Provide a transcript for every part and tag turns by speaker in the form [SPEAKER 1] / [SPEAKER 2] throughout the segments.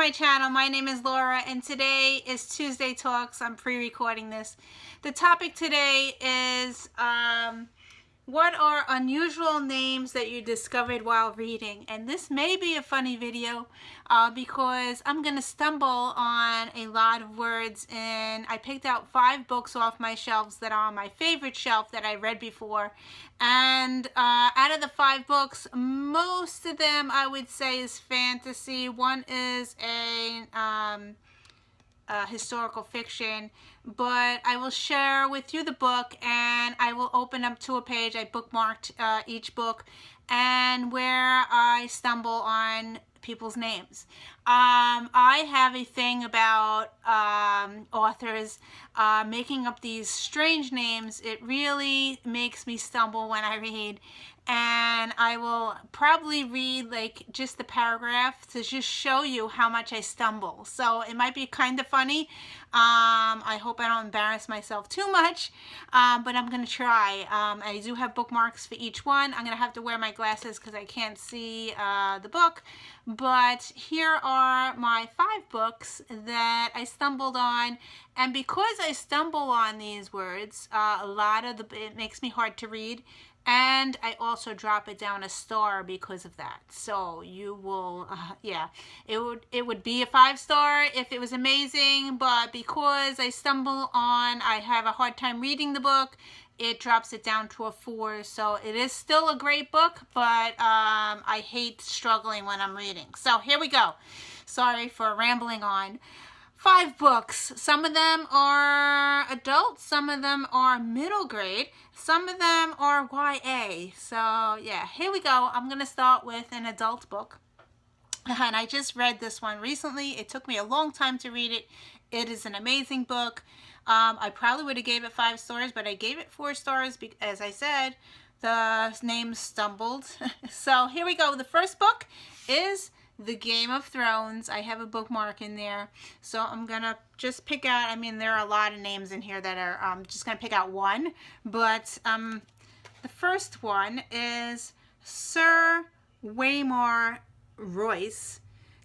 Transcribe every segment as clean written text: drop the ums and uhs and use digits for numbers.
[SPEAKER 1] my channel. My name is Laura and today is Tuesday Talks. I'm pre-recording this. The topic today is what are unusual names that you discovered while reading? And this may be a funny video because I'm going to stumble on a lot of words, and I picked out 5 books off my shelves that are on my favorite shelf that I read before. And out of the 5 books, most of them I would say is fantasy. One is a historical fiction, but I will share with you the book and I will open up to a page. I bookmarked each book and where I stumble on people's names. I have a thing about authors making up these strange names. It really makes me stumble when I read, and I will probably read like just the paragraph to just show you how much I stumble. So it might be kind of funny. I hope I don't embarrass myself too much, but I'm gonna try. I do have bookmarks for each one. I'm gonna have to wear my glasses because I can't see the book, but here are my 5 books that I stumbled on. And because I stumble on these words, it makes me hard to read. And I also drop it down a star because of that. So you will, yeah, it would be a 5-star if it was amazing, but because I stumble on, I have a hard time reading the book, it drops it down to a 4. So it is still a great book, but I hate struggling when I'm reading. So here we go. Sorry for rambling on. 5 books. Some of them are adult, some of them are middle grade, some of them are YA. So yeah, here we go. I'm going to start with an adult book. And I just read this one recently. It took me a long time to read it. It is an amazing book. I probably would have gave it 5 stars, but I gave it 4 stars because, as I said, the name stumbled. So here we go. The first book is The Game of Thrones. I have a bookmark in there, so I'm gonna just pick out, I mean, there are a lot of names in here that are, I'm just gonna pick out one, but the first one is Sir Waymar Royce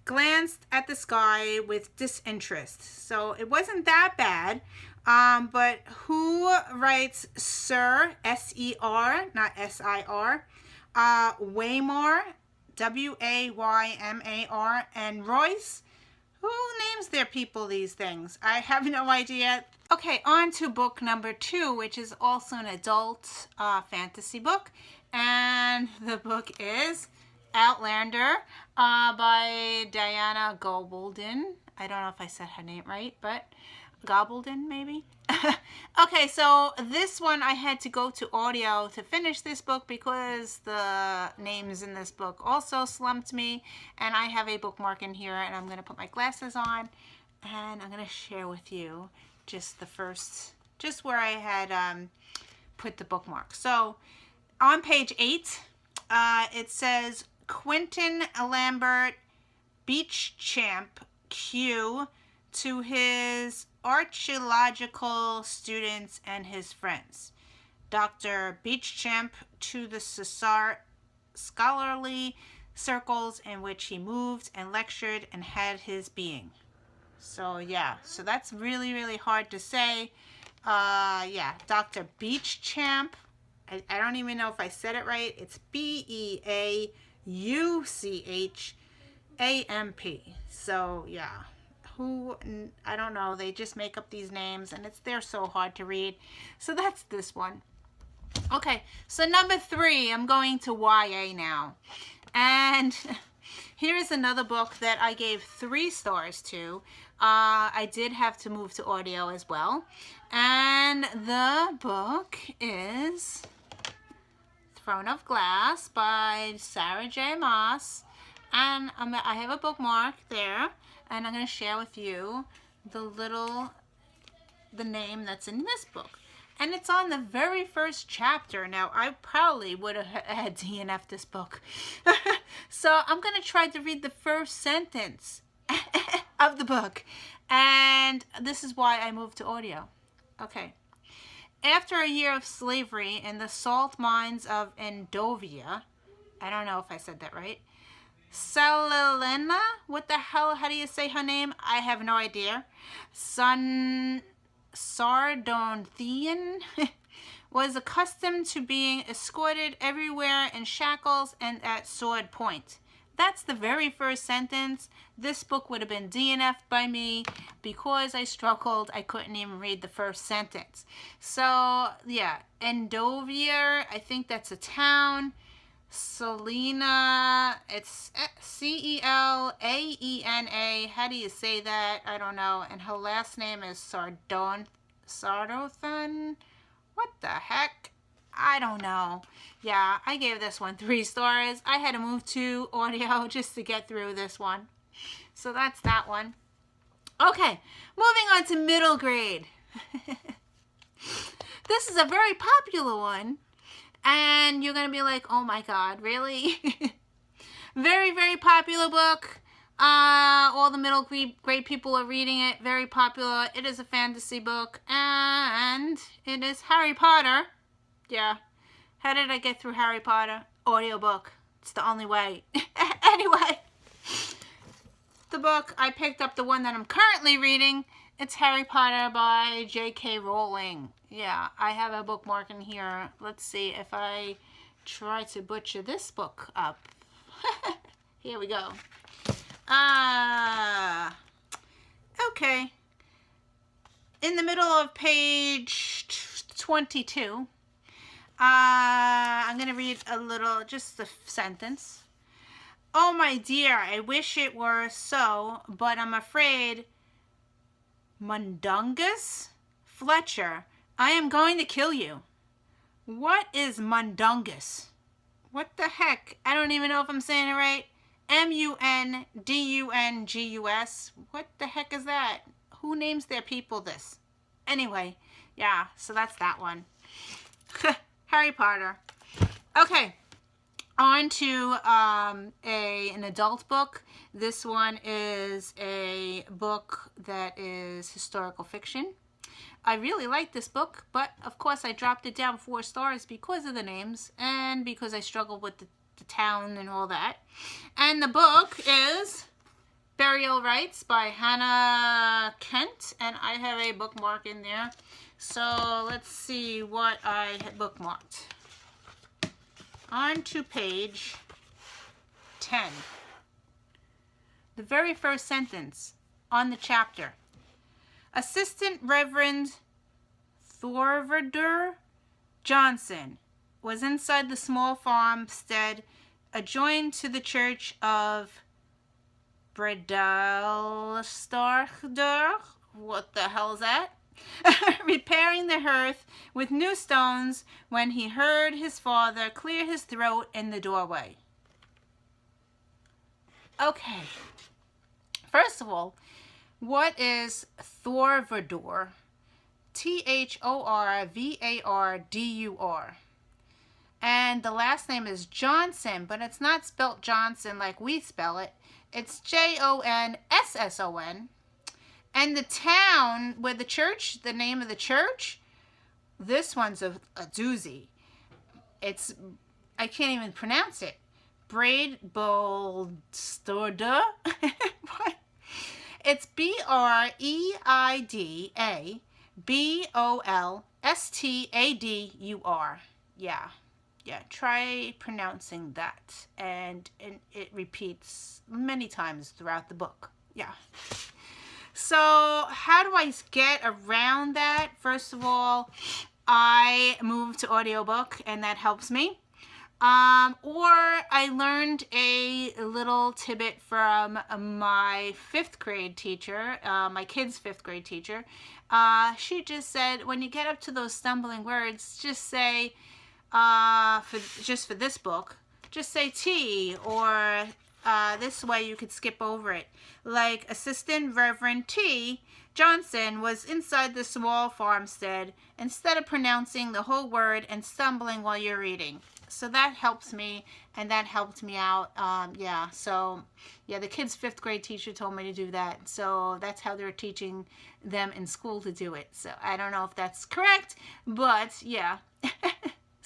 [SPEAKER 1] glanced at the sky with disinterest. So it wasn't that bad, but who writes Sir, S-E-R, not S-I-R, Waymar, W-A-Y-M-A-R, and Royce? Who names their people these things? I have no idea. Okay, on to book number 2, which is also an adult fantasy book. And the book is Outlander by Diana Gabaldon. I don't know if I said her name right, but Gabaldon maybe? Okay, so this one I had to go to audio to finish this book because the names in this book also slumped me, and I have a bookmark in here, and I'm going to put my glasses on and I'm going to share with you just the first, just where I had put the bookmark. So on page 8 it says Quentin Lambert Beachchamp Q to his archaeological students and his friends. Dr. Beachchamp to the scholarly circles in which he moved and lectured and had his being. So yeah, so that's really, really hard to say. Yeah, Dr. Beachchamp. I don't even know if I said it right. It's B-E-A-U-C-H-A-M-P. So yeah. I don't know, they just make up these names and they're so hard to read. So that's this one. Okay, so number 3, I'm going to YA now. And here is another book that I gave 3 stars to. I did have to move to audio as well. And the book is Throne of Glass by Sarah J. Maas. And I have a bookmark there. And I'm going to share with you the name that's in this book. And it's on the very first chapter. Now, I probably would have had DNF this book. So I'm going to try to read the first sentence of the book. And this is why I moved to audio. Okay. After a year of slavery in the salt mines of Endovia, I don't know if I said that right, Selena, what the hell, how do you say her name? I have no idea. Sardonthian was accustomed to being escorted everywhere in shackles and at sword point. That's the very first sentence. This book would have been DNF'd by me because I struggled. I couldn't even read the first sentence. So, yeah, Endovier, I think that's a town. Selena, it's Celaena. How do you say that? I don't know. And her last name is Sardothan. What the heck? I don't know. Yeah, I gave this one 3 stars. I had to move to audio just to get through this one. So that's that one. Okay, moving on to middle grade. This is a very popular one. And you're going to be like, oh my God, really? Very, very popular book. All the middle grade people are reading it. Very popular. It is a fantasy book. And it is Harry Potter. Yeah. How did I get through Harry Potter? Audiobook. It's the only way. Anyway. The book, I picked up the one that I'm currently reading. It's Harry Potter by J.K. Rowling. Yeah, I have a bookmark in here. Let's see if I try to butcher this book up. Here we go. Okay. In the middle of page 22, I'm going to read a little, just a sentence. Oh, my dear, I wish it were so, but I'm afraid. Mundungus? Fletcher, I am going to kill you. What is Mundungus? What the heck? I don't even know if I'm saying it right. Mundungus. What the heck is that? Who names their people this? Anyway, yeah, so that's that one. Harry Potter. Okay, on to an adult book. This one is a book that is historical fiction. I really like this book, but of course I dropped it down 4 stars because of the names and because I struggled with the town and all that. And the book is Burial Rites by Hannah Kent, and I have a bookmark in there. So let's see what I had bookmarked. On to page 10. The very first sentence on the chapter. Assistant Reverend Thorvaldr Johnson was inside the small farmstead adjoined to the church of Bredalstarder. What the hell is that? Repairing the hearth with new stones when he heard his father clear his throat in the doorway. Okay. First of all, what is Thorvaldr? Thorvardur. And the last name is Johnson, but it's not spelt Johnson like we spell it. It's Jonsson. And the town where the church, the name of the church, this one's a doozy. It's, I can't even pronounce it. Bredalstarder. What? It's Bredalstardur. Yeah. Yeah, try pronouncing that. And it repeats many times throughout the book. Yeah. So how do I get around that? First of all, I moved to audiobook, and that helps me. Or I learned a little tidbit from my 5th grade teacher, my kid's 5th grade teacher. She just said, when you get up to those stumbling words, just say, for this book, just say T, or this way you could skip over it. Like Assistant Reverend T. Johnson was inside the small farmstead instead of pronouncing the whole word and stumbling while you're reading. So that helps me, and that helped me out. Yeah, so yeah, the kid's 5th grade teacher told me to do that. So that's how they're teaching them in school to do it. So I don't know if that's correct, but yeah.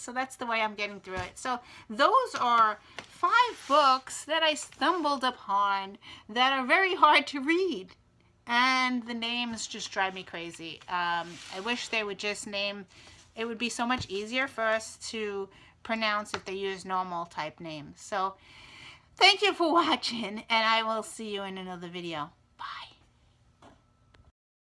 [SPEAKER 1] So that's the way I'm getting through it. So those are 5 books that I stumbled upon that are very hard to read. And the names just drive me crazy. I wish they would just name, it would be so much easier for us to pronounce if they use normal type names. So thank you for watching, and I will see you in another video. Bye.